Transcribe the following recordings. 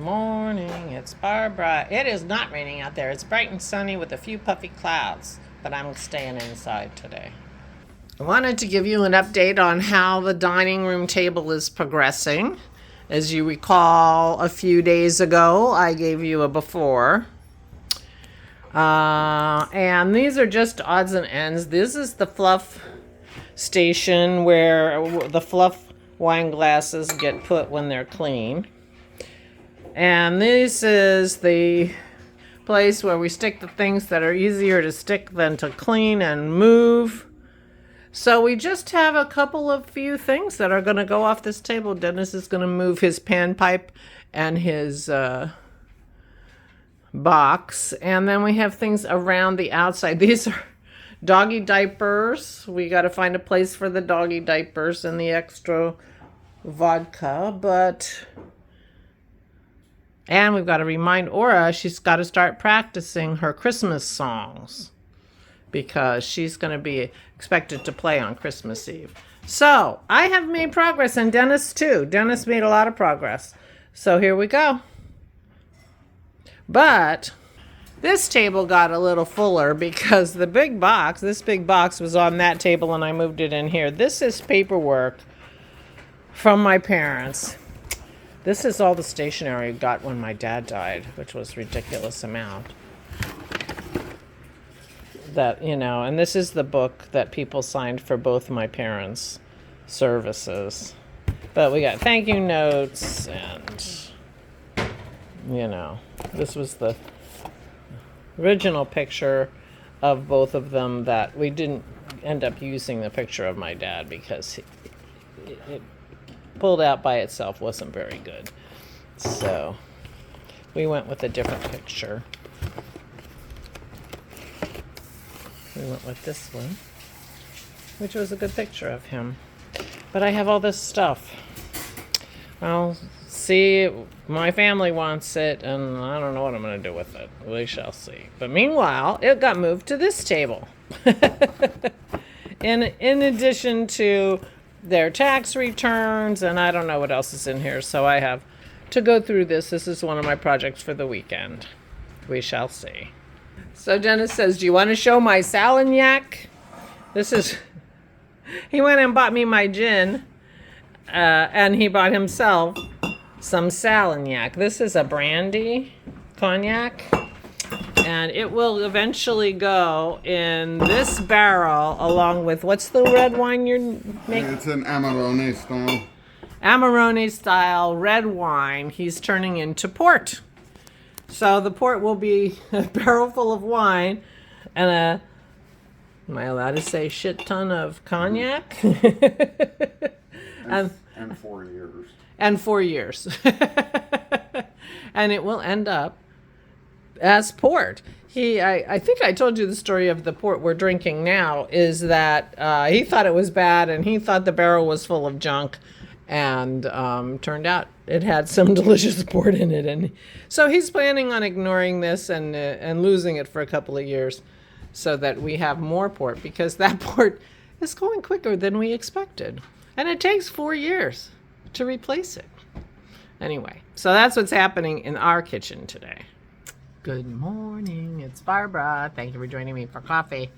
morning, it's Barbara. It is not raining out there. It's bright and sunny with a few puffy clouds, but I'm staying inside today. I wanted to give you an update on how the dining room table is progressing. As you recall, a few days ago, I gave you a before. And these are just odds and ends. This is the fluff station where the fluff wine glasses get put when they're clean. And this is the place where we stick the things that are easier to stick than to clean and move. So we just have a couple of few things that are going to go off this table. Dennis is going to move his panpipe and his box. And then we have things around the outside. These are doggy diapers. We got to find a place for the doggy diapers and the extra vodka, and we've got to remind Aura she's got to start practicing her Christmas songs because she's going to be expected to play on Christmas Eve. So I have made progress, and Dennis too. Dennis made a lot of progress. So here we go. But this table got a little fuller because this big box was on that table and I moved it in here. This is paperwork from my parents. This is all the stationery I got when my dad died, which was a ridiculous amount. And this is the book that people signed for both my parents' services. But we got thank you notes and, this was the original picture of both of them that we didn't end up using the picture of my dad because it pulled out by itself wasn't very good. So we went with a different picture. We went with this one, which was a good picture of him. But I have all this stuff. Well, see, my family wants it, and I don't know what I'm going to do with it. We shall see. But meanwhile, it got moved to this table. In addition to their tax returns, and I don't know what else is in here, so I have to go through this. This is one of my projects for the weekend. We shall see. So Dennis says, do you want to show my Salignac? He went and bought me my gin, and he bought himself some Salignac. This is a brandy cognac, and it will eventually go in this barrel along with, what's the red wine you're making? It's an Amarone style. Amarone style red wine he's turning into port. So the port will be a barrel full of wine and am I allowed to say shit ton of cognac? and 4 years. And 4 years. And it will end up as port. I think I told you the story of the port we're drinking now is that he thought it was bad and he thought the barrel was full of junk, and turned out it had some delicious port in it. And so he's planning on ignoring this and losing it for a couple of years so that we have more port, because that port is going quicker than we expected. And it takes 4 years to replace it. Anyway, so that's what's happening in our kitchen today. Good morning, it's Barbara. Thank you for joining me for coffee.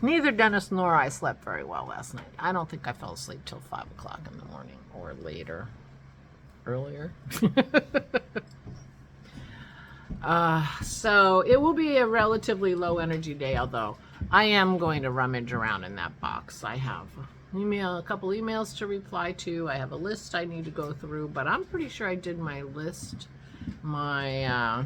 Neither Dennis nor I slept very well last night. I don't think I fell asleep till 5 o'clock in the morning or earlier. So it will be a relatively low energy day, although I am going to rummage around in that box. I have a couple emails to reply to. I have a list I need to go through, but I'm pretty sure I did my list, my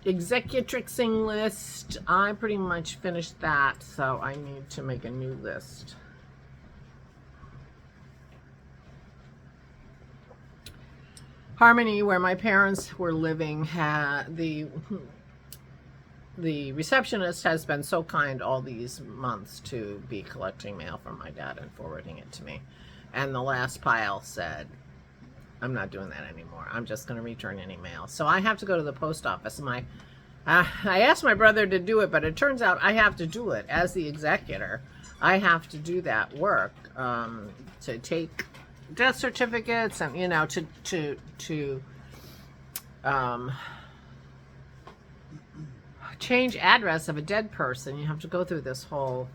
executrixing list. I pretty much finished that, so I need to make a new list. Harmony, where my parents were living, the receptionist has been so kind all these months to be collecting mail from my dad and forwarding it to me. And the last pile said, I'm not doing that anymore. I'm just going to return any mail. So I have to go to the post office. I asked my brother to do it, but it turns out I have to do it as the executor. I have to do that work to take death certificates and, you know, to change address of a dead person, you have to go through this whole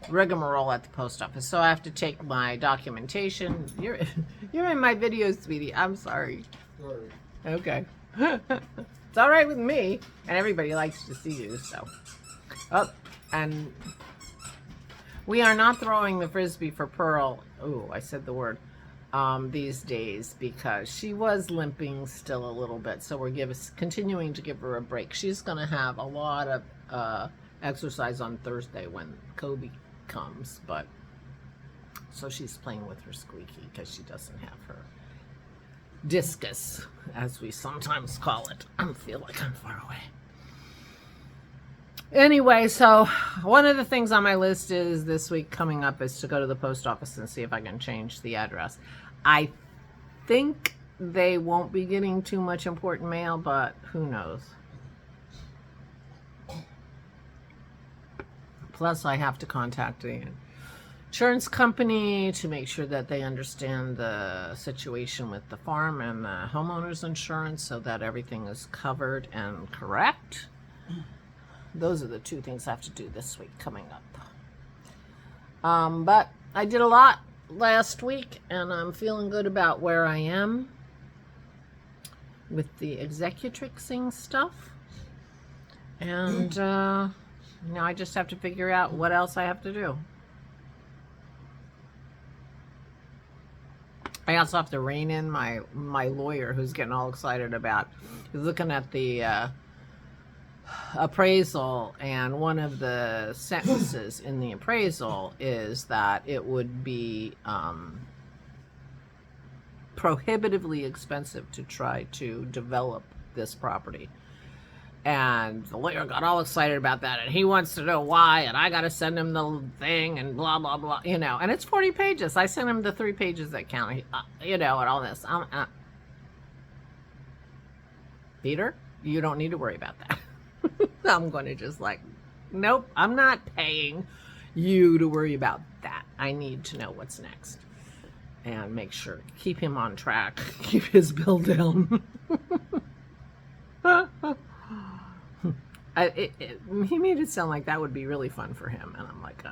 rigmarole at the post office. So I have to take my documentation. You're in my video, sweetie. I'm sorry. Sorry. Okay. It's all right with me, and everybody likes to see you. So, oh, and we are not throwing the frisbee for Pearl. Oh, I said the word. These days, because she was limping still a little bit, so we're continuing to give her a break. She's going to have a lot of exercise on Thursday when Kobe comes, but so she's playing with her squeaky because she doesn't have her discus, as we sometimes call it. I feel like I'm far away. Anyway, so one of the things on my list is this week coming up is to go to the post office and see if I can change the address. I think they won't be getting too much important mail, but who knows? Plus, I have to contact the insurance company to make sure that they understand the situation with the farm and the homeowner's insurance so that everything is covered and correct. Those are the two things I have to do this week coming up. But I did a lot last week, and I'm feeling good about where I am with the executrixing stuff. And now I just have to figure out what else I have to do. I also have to rein in my lawyer, who's getting all excited about, he's looking at the appraisal, and one of the sentences in the appraisal is that it would be prohibitively expensive to try to develop this property. And the lawyer got all excited about that, and he wants to know why, and I got to send him the thing, and blah, blah, blah, you know. And it's 40 pages. I sent him the 3 pages that count, you know, and all this. Peter, you don't need to worry about that. I'm going to just like, nope, I'm not paying you to worry about that. I need to know what's next. And make sure, keep him on track, keep his bill down. He made it sound like that would be really fun for him. And I'm like,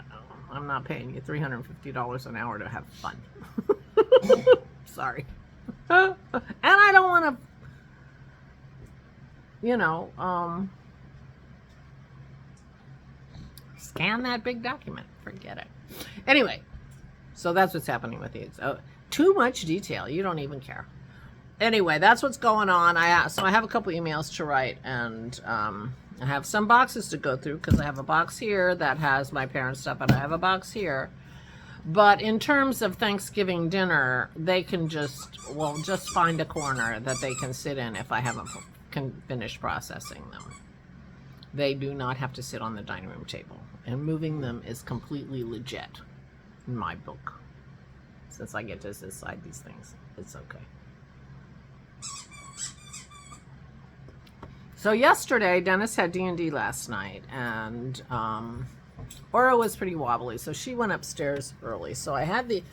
I'm not paying you $350 an hour to have fun. Sorry. And I don't want to, you know, scan that big document. Forget it. Anyway, so that's what's happening with these. Too much detail. You don't even care. Anyway, that's what's going on. So I have a couple emails to write, and I have some boxes to go through because I have a box here that has my parents' stuff, and I have a box here. But in terms of Thanksgiving dinner, they can just find a corner that they can sit in if I haven't finished processing them. They do not have to sit on the dining room table, and moving them is completely legit in my book. Since I get to decide these things, it's okay. So yesterday, Dennis had D&D last night, and Aura was pretty wobbly, so she went upstairs early. So I had the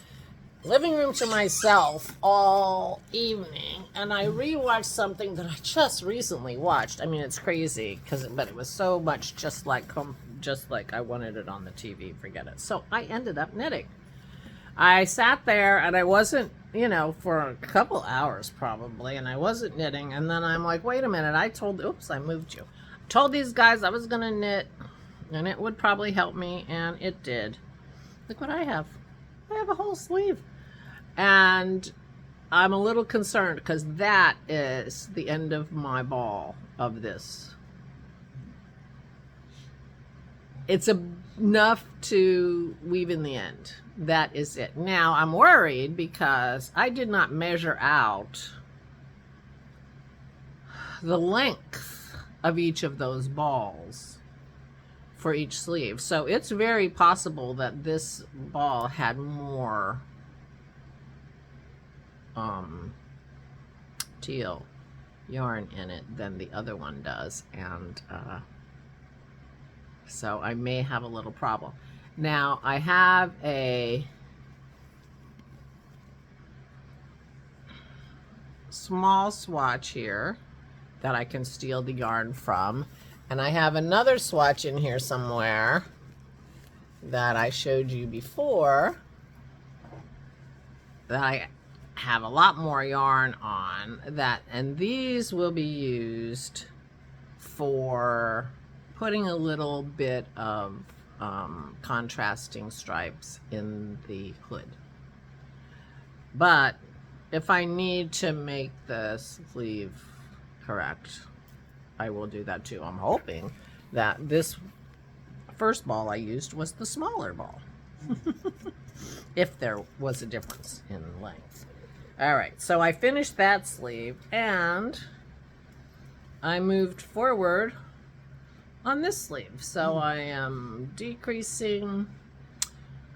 living room to myself all evening, and I rewatched something that I just recently watched. I mean, it's crazy, but it was so much just like I wanted it on the TV. Forget it. So I ended up knitting. I sat there, and I wasn't, you know, for a couple hours probably, and I wasn't knitting. And then I'm like, wait a minute. Oops, I moved you. I told these guys I was going to knit, and it would probably help me, and it did. Look what I have. I have a whole sleeve. And I'm a little concerned because that is the end of my ball of this. It's enough to weave in the end. That is it. Now, I'm worried because I did not measure out the length of each of those balls for each sleeve. So it's very possible that this ball had more teal yarn in it than the other one does, and so I may have a little problem. Now I have a small swatch here that I can steal the yarn from. And I have another swatch in here somewhere that I showed you before that I have a lot more yarn on, and these will be used for putting a little bit of contrasting stripes in the hood. But if I need to make the sleeve correct, I will do that too. I'm hoping that this first ball I used was the smaller ball. If there was a difference in length. All right, so I finished that sleeve and I moved forward on this sleeve. So I am decreasing.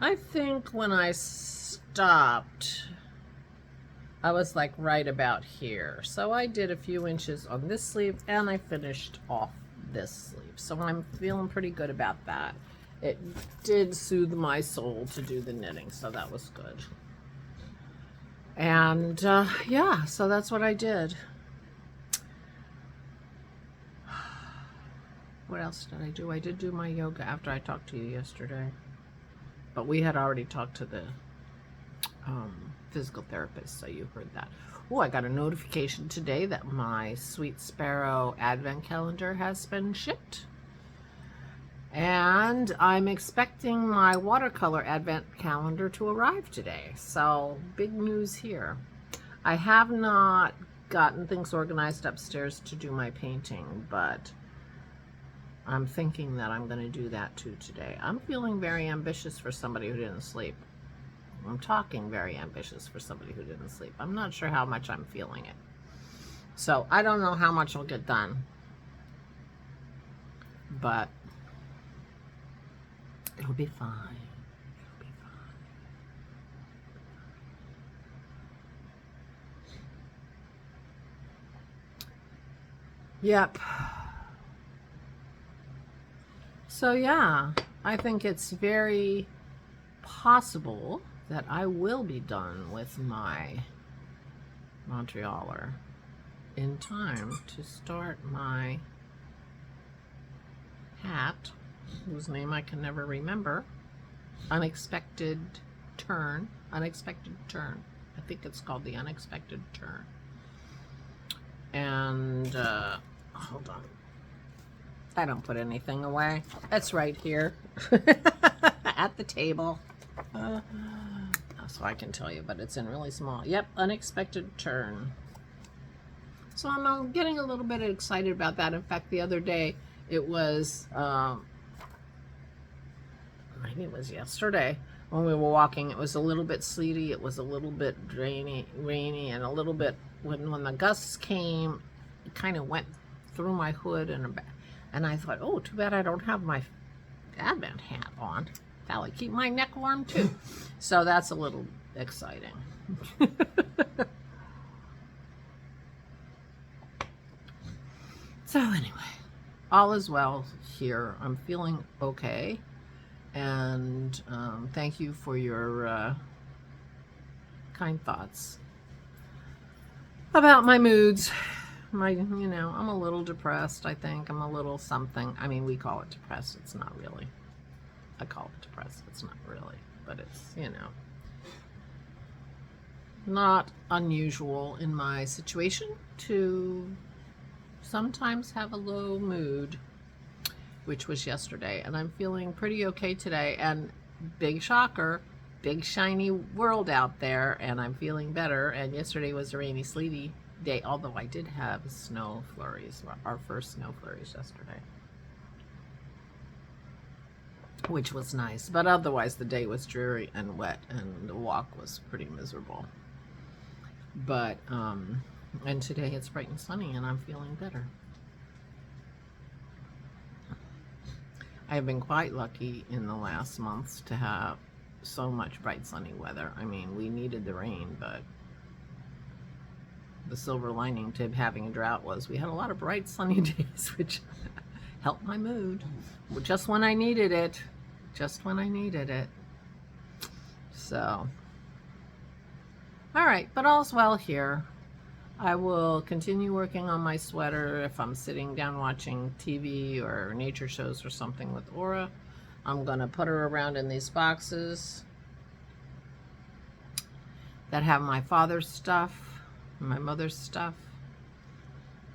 I think when I stopped, I was like right about here. So I did a few inches on this sleeve and I finished off this sleeve. So I'm feeling pretty good about that. It did soothe my soul to do the knitting, so that was good. And yeah, so that's what I did. What else did I do? I did do my yoga after I talked to you yesterday. But we had already talked to the physical therapist, so you heard that. Oh, I got a notification today that my Sweet Sparrow Advent calendar has been shipped. And I'm expecting my watercolor Advent calendar to arrive today. So, big news here. I have not gotten things organized upstairs to do my painting, but I'm thinking that I'm going to do that too today. I'm feeling very ambitious for somebody who didn't sleep. I'm talking very ambitious for somebody who didn't sleep. I'm not sure how much I'm feeling it. So, I don't know how much will get done. But it'll be fine. It'll be fine. Yep. So yeah, I think it's very possible that I will be done with my Montrealer in time to start my hat, whose name I can never remember. Unexpected Turn. Unexpected Turn. I think it's called the Unexpected Turn. And hold on. I don't put anything away. It's right here at the table. So I can tell you, but it's in really small. Yep, Unexpected Turn. So I'm getting a little bit excited about that. In fact, the other day, it was, maybe it was yesterday, when we were walking, it was a little bit sleety, it was a little bit rainy, and a little bit, when the gusts came, it kind of went through my hood, and I thought, oh, too bad I don't have my Advent hat on. That'll keep my neck warm too. So that's a little exciting. So anyway, all is well here. I'm feeling okay. And thank you for your kind thoughts about my moods. You know, I'm a little depressed, I think. I'm a little something. I mean, we call it depressed. It's not really. I call it depressed. It's not really. But it's, you know, not unusual in my situation to sometimes have a low mood, which was yesterday. And I'm feeling pretty okay today. And big shocker, big shiny world out there. And I'm feeling better. And yesterday was a rainy, sleety day, although I did have snow flurries, our first snow flurries yesterday, which was nice. But otherwise the day was dreary and wet and the walk was pretty miserable. But and today it's bright and sunny and I'm feeling better. I've been quite lucky in the last months to have so much bright sunny weather. I mean, we needed the rain, but the silver lining to having a drought was we had a lot of bright sunny days, which helped my mood just when I needed it. Just when I needed it. So, all right, but all's well here. I will continue working on my sweater if I'm sitting down watching TV or nature shows or something with Aura. I'm going to put her around in these boxes that have my father's stuff, my mother's stuff,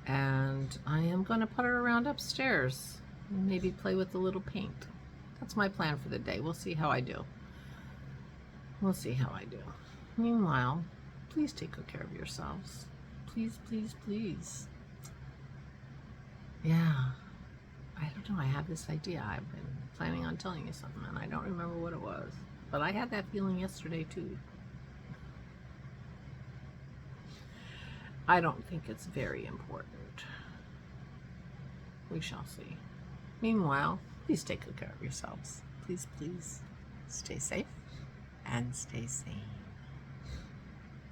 and I am going to put her around upstairs and maybe play with a little paint. That's my plan for the day. We'll see how I do. We'll see how I do. Meanwhile, please take good care of yourselves. Please, please, please. Yeah. I don't know. I had this idea. I've been planning on telling you something, and I don't remember what it was. But I had that feeling yesterday, too. I don't think it's very important. We shall see. Meanwhile, please take good care of yourselves. Please, please stay safe and stay sane.